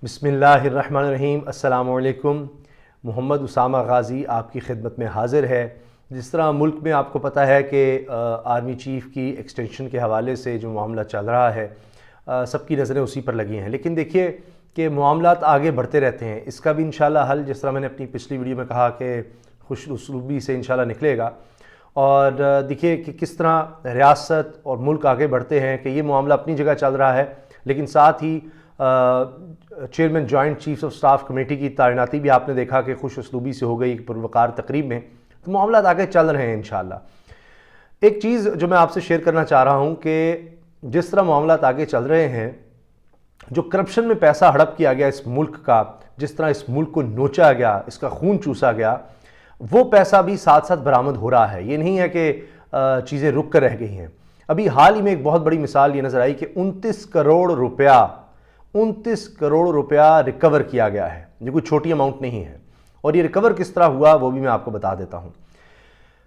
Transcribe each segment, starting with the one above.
بسم اللہ الرحمن الرحیم۔ السلام علیکم۔ محمد اسامہ غازی آپ کی خدمت میں حاضر ہے۔ جس طرح ملک میں آپ کو پتہ ہے کہ آرمی چیف کی ایکسٹینشن کے حوالے سے جو معاملہ چل رہا ہے، سب کی نظریں اسی پر لگی ہیں، لیکن دیکھیے کہ معاملات آگے بڑھتے رہتے ہیں۔ اس کا بھی انشاءاللہ حل، جس طرح میں نے اپنی پچھلی ویڈیو میں کہا کہ خوش اسلوبی سے انشاءاللہ نکلے گا، اور دیکھیے کہ کس طرح ریاست اور ملک آگے بڑھتے ہیں کہ یہ معاملہ اپنی جگہ چل رہا ہے، لیکن ساتھ ہی chairman joint chiefs of staff committee کی تعیناتی بھی آپ نے دیکھا کہ خوش اسلوبی سے ہو گئی ایک پروقار تقریب میں، تو معاملات آگے چل رہے ہیں انشاءاللہ۔ ایک چیز جو میں آپ سے شیئر کرنا چاہ رہا ہوں کہ جس طرح معاملات آگے چل رہے ہیں، جو کرپشن میں پیسہ ہڑپ کیا گیا اس ملک کا، جس طرح اس ملک کو نوچا گیا، اس کا خون چوسا گیا، وہ پیسہ بھی ساتھ ساتھ برآمد ہو رہا ہے۔ یہ نہیں ہے کہ چیزیں رک کر رہ گئی ہیں۔ ابھی حال ہی میں ایک بہت بڑی مثال یہ نظر آئی کہ 29 کروڑ روپیہ ریکور کیا گیا ہے۔ یہ کوئی چھوٹی اماؤنٹ نہیں ہے، اور یہ ریکور کس طرح ہوا وہ بھی میں آپ کو بتا دیتا ہوں۔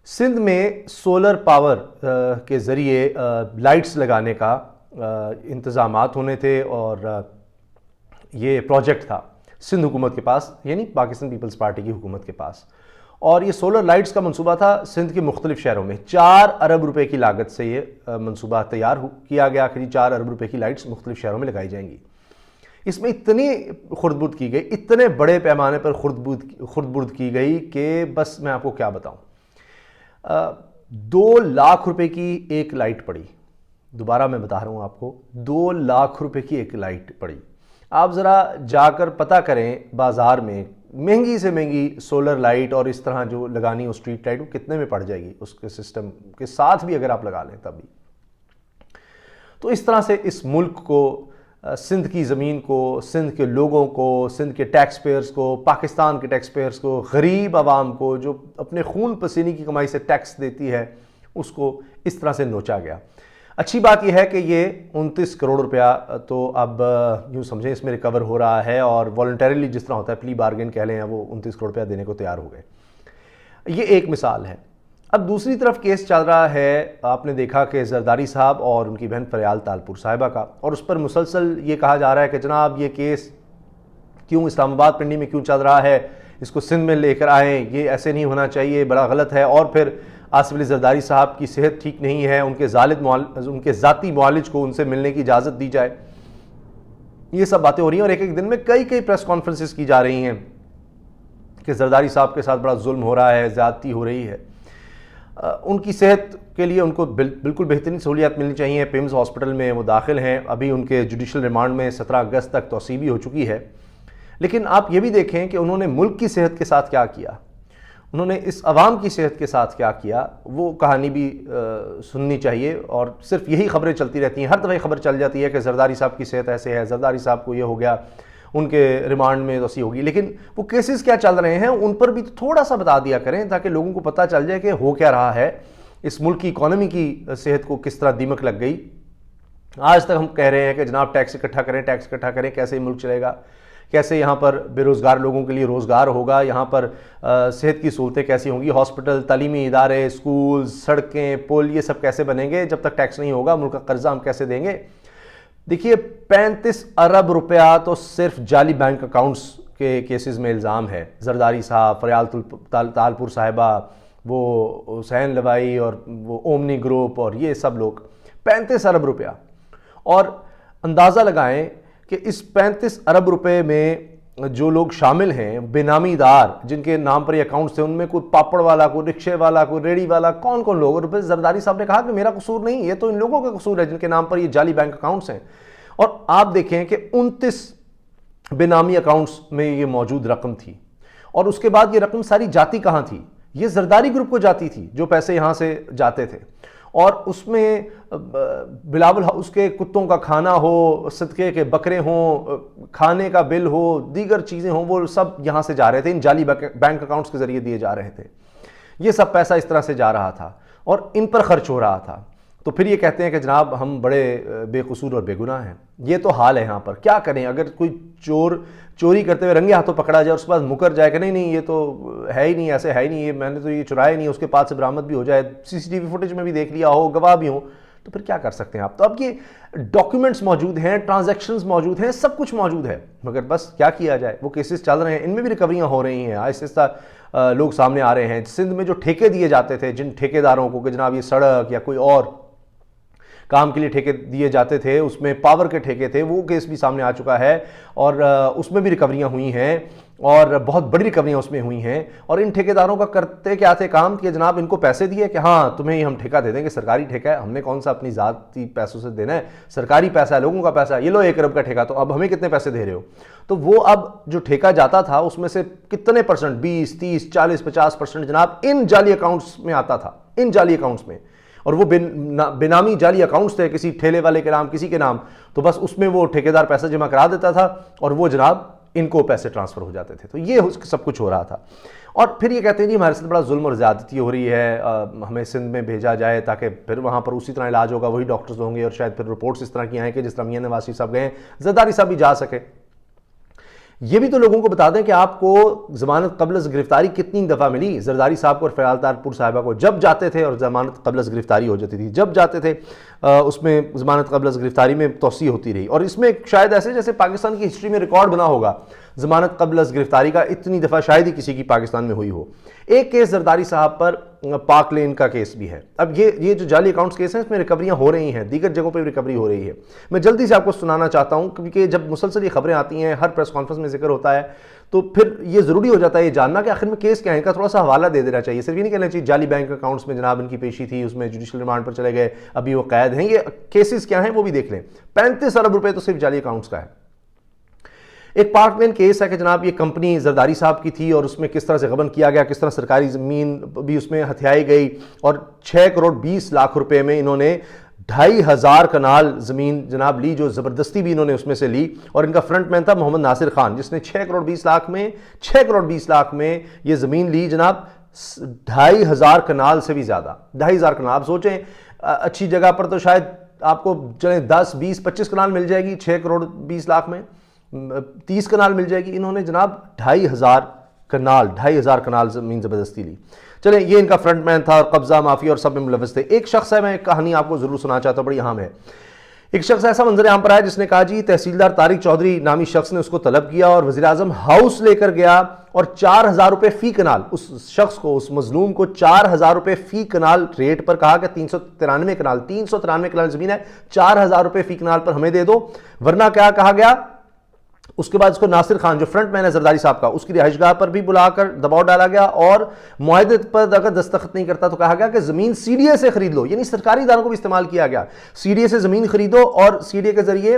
سندھ میں سولر پاور کے ذریعے لائٹس لگانے کا انتظامات ہونے تھے، اور یہ پروجیکٹ تھا سندھ حکومت کے پاس، یعنی پاکستان پیپلز پارٹی کی حکومت کے پاس، اور یہ سولر لائٹس کا منصوبہ تھا سندھ کے مختلف شہروں میں۔ 4 ارب روپے کی لاگت سے یہ منصوبہ تیار کیا گیا کہ 4 ارب روپے کی لائٹس مختلف شہروں میں لگائی جائیں گی۔ اس میں اتنی خردبرد کی گئی، اتنے بڑے پیمانے پر خردبرد کی گئی کہ بس میں آپ کو کیا بتاؤں۔ 2 لاکھ روپے کی ایک لائٹ پڑی، دوبارہ میں بتا رہا ہوں آپ کو، 2 لاکھ روپے کی ایک لائٹ پڑی۔ آپ ذرا جا کر پتہ کریں بازار میں مہنگی سے مہنگی سولر لائٹ اور اس طرح جو لگانی ہو اسٹریٹ لائٹ، وہ کتنے میں پڑ جائے گی اس کے سسٹم کے ساتھ بھی اگر آپ لگا لیں تب بھی۔ تو اس طرح سے اس ملک کو، سندھ کی زمین کو، سندھ کے لوگوں کو، سندھ کے ٹیکس پیئرز کو، پاکستان کے ٹیکس پیئرز کو، غریب عوام کو جو اپنے خون پسینے کی کمائی سے ٹیکس دیتی ہے، اس کو اس طرح سے نوچا گیا۔ اچھی بات یہ ہے کہ یہ 29 کروڑ روپیہ تو اب یوں سمجھیں اس میں ریکور ہو رہا ہے، اور والنٹریلی جس طرح ہوتا ہے پلی بارگن کہہ لیں، وہ 29 کروڑ روپیہ دینے کو تیار ہو گئے۔ یہ ایک مثال ہے۔ اب دوسری طرف کیس چل رہا ہے، آپ نے دیکھا کہ زرداری صاحب اور ان کی بہن فریال تالپور صاحبہ کا، اور اس پر مسلسل یہ کہا جا رہا ہے کہ جناب یہ کیس کیوں اسلام آباد پنڈی میں کیوں چل رہا ہے، اس کو سندھ میں لے کر آئیں، یہ ایسے نہیں ہونا چاہیے، بڑا غلط ہے، اور پھر آصف علی زرداری صاحب کی صحت ٹھیک نہیں ہے، ان کے ذاتی معالج کو ان سے ملنے کی اجازت دی جائے۔ یہ سب باتیں ہو رہی ہیں، اور ایک دن میں کئی پریس کانفرنسز کی جا رہی ہیں کہ زرداری صاحب کے ساتھ بڑا ظلم ہو رہا ہے، زیادتی ہو رہی ہے۔ ان کی صحت کے لیے ان کو بالکل بہترین سہولیات ملنی چاہیے۔ پیمز ہاسپٹل میں وہ داخل ہیں، ابھی ان کے جوڈیشل ریمانڈ میں 17 اگست تک توسیع بھی ہو چکی ہے۔ لیکن آپ یہ بھی دیکھیں کہ انہوں نے ملک کی صحت کے ساتھ کیا کیا، انہوں نے اس عوام کی صحت کے ساتھ کیا کیا، وہ کہانی بھی سننی چاہیے۔ اور صرف یہی خبریں چلتی رہتی ہیں، ہر دفعہ خبر چل جاتی ہے کہ زرداری صاحب کی صحت ایسے ہے، زرداری صاحب کو یہ ہو گیا، ان کے ریمانڈ میں توسیع ہوگی، لیکن وہ کیسز کیا چل رہے ہیں ان پر بھی تھوڑا سا بتا دیا کریں، تاکہ لوگوں کو پتہ چل جائے کہ ہو کیا رہا ہے، اس ملک کی اکانومی کی صحت کو کس طرح دیمک لگ گئی۔ آج تک ہم کہہ رہے ہیں کہ جناب ٹیکس اکٹھا کریں، کیسے ملک چلے گا، کیسے یہاں پر بے روزگار لوگوں کے لیے روزگار ہوگا، یہاں پر صحت کی سہولتیں کیسی ہوں گی، ہاسپٹل، تعلیمی ادارے، سکول، سڑکیں، پل، یہ سب کیسے بنیں گے جب تک ٹیکس نہیں ہوگا، ملک کا قرضہ ہم کیسے دیں گے۔ دیکھیے 35 ارب روپیہ تو صرف جعلی بینک اکاؤنٹس کے کیسز میں الزام ہے۔ زرداری صاحب، فریال تالپور صاحبہ، وہ حسین لوائی، اور وہ اومنی گروپ، اور یہ سب لوگ 35 ارب روپیہ۔ اور اندازہ لگائیں کہ اس 35 ارب روپے میں جو لوگ شامل ہیں، بے نامی دار جن کے نام پر یہ اکاؤنٹس تھے، ان میں کوئی پاپڑ والا، کوئی رکشے والا، کوئی ریڑی والا، کون لوگ۔ اور زرداری صاحب نے کہا کہ میرا قصور نہیں، یہ تو ان لوگوں کا قصور ہے جن کے نام پر یہ جعلی بینک اکاؤنٹس ہیں۔ اور آپ دیکھیں کہ 29 بے نامی اکاؤنٹس میں یہ موجود رقم تھی، اور اس کے بعد یہ رقم ساری جاتی کہاں تھی؟ یہ زرداری گروپ کو جاتی تھی، جو پیسے یہاں سے جاتے تھے، اور اس میں بلاول ہاؤس کے کتوں کا کھانا ہو، صدقے کے بکرے ہوں، کھانے کا بل ہو، دیگر چیزیں ہوں، وہ سب یہاں سے جا رہے تھے، ان جعلی بینک اکاؤنٹس کے ذریعے دیے جا رہے تھے۔ یہ سب پیسہ اس طرح سے جا رہا تھا اور ان پر خرچ ہو رہا تھا۔ تو پھر یہ کہتے ہیں کہ جناب ہم بڑے بے قصور اور بے گناہ ہیں۔ یہ تو حال ہے یہاں پر۔ کیا کریں اگر کوئی چوری کرتے ہوئے رنگے ہاتھوں پکڑا جائے اور اس کے بعد مکر جائے کہ نہیں یہ تو ہے ہی نہیں، ایسے ہے ہی نہیں، یہ میں نے تو یہ چرایا نہیں، اس کے پاس سے برآمد بھی ہو جائے، سی سی ٹی وی فوٹیج میں بھی دیکھ لیا ہو، گواہ بھی ہوں، تو پھر کیا کر سکتے ہیں آپ؟ تو اب یہ ڈاکیومنٹس موجود ہیں، ٹرانزیکشنز موجود ہیں، سب کچھ موجود ہے، مگر بس کیا کیا جائے؟ وہ کیسز چل رہے ہیں، ان میں بھی ریکوریاں ہو رہی ہیں، آہستہ آہستہ لوگ سامنے آ رہے ہیں۔ سندھ میں جو ٹھیکے دیے جاتے تھے جن ٹھیکیداروں کو کہ جناب یہ سڑک یا کوئی اور کام کے لیے ٹھیکے دیے جاتے تھے، اس میں پاور کے ٹھیکے تھے، وہ کیس بھی سامنے آ چکا ہے اور اس میں بھی ریکوریاں ہوئی ہیں اور بہت بڑی ریکوریاں اس میں ہوئی ہیں۔ اور ان ٹھیکیداروں کا کرتے کیا تھے کام کہ جناب ان کو پیسے دیے کہ ہاں تمہیں یہ ہم ٹھیکہ دے دیں گے، سرکاری ٹھیکہ ہے، ہم نے کون سا اپنی ذاتی پیسوں سے دینا ہے، سرکاری پیسہ ہے، لوگوں کا پیسہ ہے، یہ لو 1 ارب کا ٹھیکہ، تو اب ہمیں کتنے پیسے دے رہے ہو؟ تو وہ اب جو ٹھیکہ جاتا تھا اس میں سے کتنے پرسنٹ، 20 30 40 50% جناب ان جعلی اکاؤنٹس میں آتا تھا، ان جعلی اکاؤنٹس میں، اور وہ بینامی جعلی اکاؤنٹس تھے کسی ٹھیلے والے کے نام، کسی کے نام، تو بس اس میں وہ ٹھیکیدار پیسہ جمع کرا دیتا تھا اور وہ جناب ان کو پیسے ٹرانسفر ہو جاتے تھے۔ تو یہ سب کچھ ہو رہا تھا، اور پھر یہ کہتے ہیں جی ہمارے ساتھ بڑا ظلم اور زیادتی ہو رہی ہے، ہمیں سندھ میں بھیجا جائے تاکہ پھر وہاں پر اسی طرح علاج ہوگا، وہی ڈاکٹرز ہوں گے، اور شاید پھر رپورٹس اس طرح کی آئیں کہ جس طرح میاں نواز شریف صاحب گئے ہیں، زرداری صاحب بھی جا سکے۔ یہ بھی تو لوگوں کو بتا دیں کہ آپ کو ضمانت قبل از گرفتاری کتنی دفعہ ملی، زرداری صاحب کو اور فیال طاہر صاحبہ کو جب جاتے تھے اور ضمانت قبل از گرفتاری ہو جاتی تھی، جب جاتے تھے اس میں ضمانت قبل از گرفتاری میں توسیع ہوتی رہی، اور اس میں شاید ایسے جیسے پاکستان کی ہسٹری میں ریکارڈ بنا ہوگا ضمانت قبل از گرفتاری کا، اتنی دفعہ شاید ہی کسی کی پاکستان میں ہوئی ہو۔ ایک کیس زرداری صاحب پر پاک لین کا کیس بھی ہے۔ اب یہ جو جعلی اکاؤنٹس کیس ہیں اس میں ریکوریاں ہو رہی ہیں، دیگر جگہوں پہ بھی ریکوری ہو رہی ہے۔ میں جلدی سے آپ کو سنانا چاہتا ہوں کیونکہ جب مسلسل یہ خبریں آتی ہیں، ہر پریس کانفرنس میں ذکر ہوتا ہے، تو پھر یہ ضروری ہو جاتا ہے یہ جاننا کہ آخر میں کیس کیا ہے، ان کا تھوڑا سا حوالہ دے دینا چاہیے، صرف یہ نہیں کہنا چاہیے جعلی بینک اکاؤنٹس میں جناب ان کی پیشی تھی، اس میں جوڈیشل ریمانڈ پر چلے گئے، ابھی وہ قید ہیں۔ یہ کیسز کیا ہیں وہ بھی دیکھ لیں، 35 ارب روپے تو صرف جعلی اکاؤنٹس کا ہے۔ ایک پارک لین کیس ہے کہ جناب یہ کمپنی زرداری صاحب کی تھی اور اس میں کس طرح سے غبن کیا گیا، کس طرح سرکاری زمین بھی اس میں ہتھیائی گئی، اور 6 کروڑ 20 لاکھ روپے میں انہوں نے 2500 کنال زمین جناب لی، جو زبردستی بھی انہوں نے اس میں سے لی، اور ان کا فرنٹ مین تھا محمد ناصر خان، جس نے 6 کروڑ 20 لاکھ میں یہ زمین لی جناب، 2500 کنال سے بھی زیادہ، 2500 کنال۔ آپ سوچیں اچھی جگہ پر تو شاید آپ کو چلیں 10 20 25 کنال مل جائے گی، 6 کروڑ 20 لاکھ میں 30 کنال مل جائے گی، انہوں نے جناب 2500 کنال زمین زبردستی لی۔ چلیں یہ ان کا فرنٹ مین تھا اور قبضہ مافیا اور سب میں ملوث تھے۔ ایک شخص ہے، میں ایک کہانی آپ کو ضرور سنا چاہتا ہوں، بڑی اہم ہے۔ ایک شخص ایسا منظر عام پر آیا جس نے کہا جی تحصیلدار طارق چودھری نامی شخص نے اس کو طلب کیا اور وزیراعظم ہاؤس لے کر گیا، اور 4000 روپے فی کنال، اس شخص کو، اس مظلوم کو 4000 روپے فی کنال ریٹ پر کہا کہ 393 کنال زمین ہے، 4000 روپے فی کنال پر ہمیں دے دو، ورنہ کیا کہا گیا؟ اس کے بعد اس کو ناصر خان جو فرنٹ مین ہے زرداری صاحب کا، اس کی رہائش گاہ پر بھی بلا کر دباؤ ڈالا گیا، اور معاہدے پر اگر دستخط نہیں کرتا تو کہا گیا کہ زمین سی ڈی اے سے خرید لو، یعنی سرکاری اداروں کو بھی استعمال کیا گیا، سی ڈی اے سے زمین خریدو اور سی ڈی اے کے ذریعے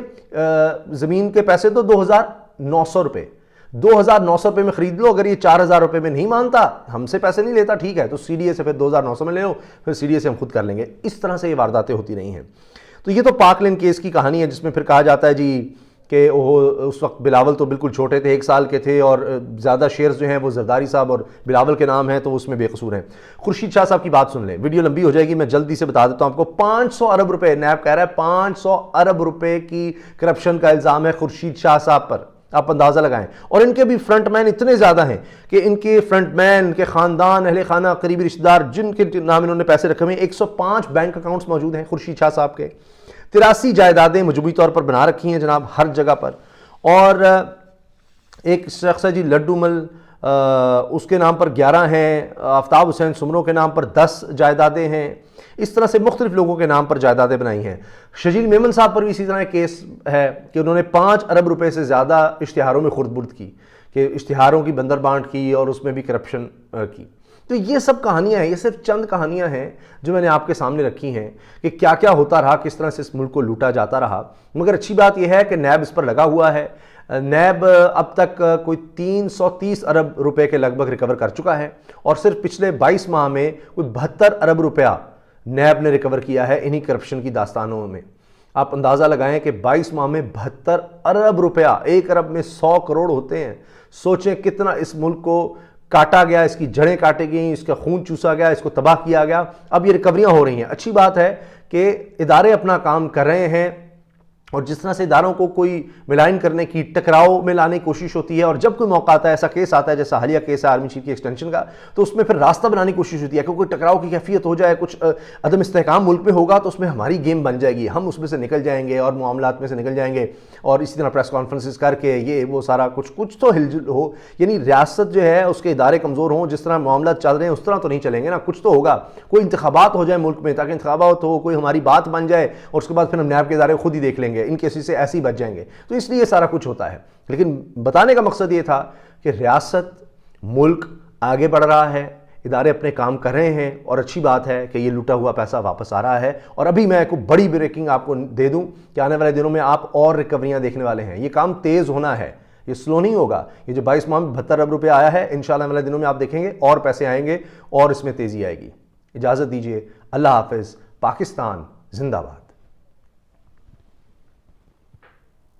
زمین کے پیسے دو 2900 روپے، 2900 روپے میں خرید لو، اگر یہ 4000 روپے میں نہیں مانتا، ہم سے پیسے نہیں لیتا، ٹھیک ہے، تو سی ڈی اے سے پھر 2900 میں لے لو، پھر سی ڈی اے سے ہم خود کر لیں گے۔ اس طرح سے یہ وارداتیں ہوتی رہی ہیں۔ تو یہ تو پاک لین کیس کی کہانی ہے، جس میں پھر کہا جاتا ہے جی کہ اس وقت بلاول تو بالکل چھوٹے تھے، 1 سال کے تھے، اور زیادہ شیئرز جو ہیں وہ زرداری صاحب اور بلاول کے نام ہیں، تو اس میں بے قصور ہیں۔ خورشید شاہ صاحب کی بات سن لیں، ویڈیو لمبی ہو جائے گی، میں جلدی سے بتا دیتا ہوں آپ کو۔ 500 ارب روپے نیب کہہ رہا ہے، 500 ارب روپے کی کرپشن کا الزام ہے خورشید شاہ صاحب پر، آپ اندازہ لگائیں، اور ان کے بھی فرنٹ مین اتنے زیادہ ہیں کہ ان کے فرنٹ مین، ان کے خاندان، اہل خانہ، قریبی رشتہ دار جن کے نام انہوں نے پیسے رکھے ہوئے ہیں، 105 بینک اکاؤنٹس موجود ہیں خورشید شاہ صاحب کے، 83 جائیدادیں مجموعی طور پر بنا رکھی ہیں جناب ہر جگہ پر، اور ایک شخص ہے جی لڈو مل، اس کے نام پر 11 ہیں، آفتاب حسین سمرو کے نام پر 10 جائیدادیں ہیں، اس طرح سے مختلف لوگوں کے نام پر جائیدادیں بنائی ہیں۔ شجیل میمن صاحب پر بھی اسی طرح ایک کیس ہے کہ انہوں نے 5 ارب روپے سے زیادہ اشتہاروں میں خورد برد کی، کہ اشتہاروں کی بندر بانٹ کی اور اس میں بھی کرپشن کی۔ تو یہ سب کہانیاں ہیں، یہ صرف چند کہانیاں ہیں جو میں نے آپ کے سامنے رکھی ہیں کہ کیا کیا ہوتا رہا، کس طرح سے اس ملک کو لوٹا جاتا رہا۔ مگر اچھی بات یہ ہے کہ نیب اس پر لگا ہوا ہے، نیب اب تک کوئی 330 ارب روپے کے لگ بھگ ریکور کر چکا ہے، اور صرف پچھلے 22 ماہ میں کوئی 72 ارب روپیہ نیب نے ریکور کیا ہے انہی کرپشن کی داستانوں میں۔ آپ اندازہ لگائیں کہ 22 ماہ میں 72 ارب روپیہ، 1 ارب میں 100 کروڑ ہوتے ہیں، سوچیں کتنا اس ملک کو کاٹا گیا، اس کی جڑیں کاٹی گئیں، اس کا خون چوسا گیا، اس کو تباہ کیا گیا۔ اب یہ ریکوریاں ہو رہی ہیں، اچھی بات ہے کہ ادارے اپنا کام کر رہے ہیں، اور جس طرح سے اداروں کو کوئی ملائن کرنے کی، ٹکراؤ میں لانے کی کوشش ہوتی ہے، اور جب کوئی موقع آتا ہے، ایسا کیس آتا ہے جیسا حالیہ کیس ہے آرمی چیف کی ایکسٹینشن کا، تو اس میں پھر راستہ بنانے کی کوشش ہوتی ہے کہ کوئی ٹکراؤ کی کیفیت ہو جائے، کچھ عدم استحکام ملک میں ہوگا تو اس میں ہماری گیم بن جائے گی، ہم اس میں سے نکل جائیں گے اور معاملات میں سے نکل جائیں گے، اور اسی طرح پریس کانفرنسز کر کے یہ وہ سارا کچھ تو ہلجل ہو. یعنی ریاست جو ہے اس کے ادارے کمزور ہوں، جس طرح معاملات چل رہے ہیں اس طرح تو نہیں چلیں گے نا، کچھ تو ہوگا. کوئی انتخابات ہو جائے ملک میں تاکہ انتخابات ہو، کوئی ہماری بات بن جائے، اور اس کے بعد پھر ہم نیب کے ادارے خود ہی دیکھ لیں گے، ان کیسز سے ایسے ہی بچ جائیں گے. تو اس لیے یہ سارا کچھ ہوتا ہے. لیکن بتانے کا مقصد یہ تھا کہ ریاست، ملک آگے بڑھ رہا ہے، ادارے اپنے کام کر رہے ہیں، اور اچھی بات ہے کہ یہ لوٹا ہوا پیسہ واپس آ رہا ہے. اور ابھی میں ایک بڑی بریکنگ آپ کو دے دوں کہ آنے والے دنوں میں آپ اور ریکوریاں دیکھنے والے ہیں. یہ کام تیز ہونا ہے، یہ سلو نہیں ہوگا. یہ جو 22 ماہ میں 72 ارب روپے آیا ہے، انشاءاللہ آنے والے دنوں میں آپ دیکھیں گے اور پیسے آئیں گے اور اس میں تیزی آئے گی. اجازت دیجیے. اللہ حافظ. پاکستان زندہ باد.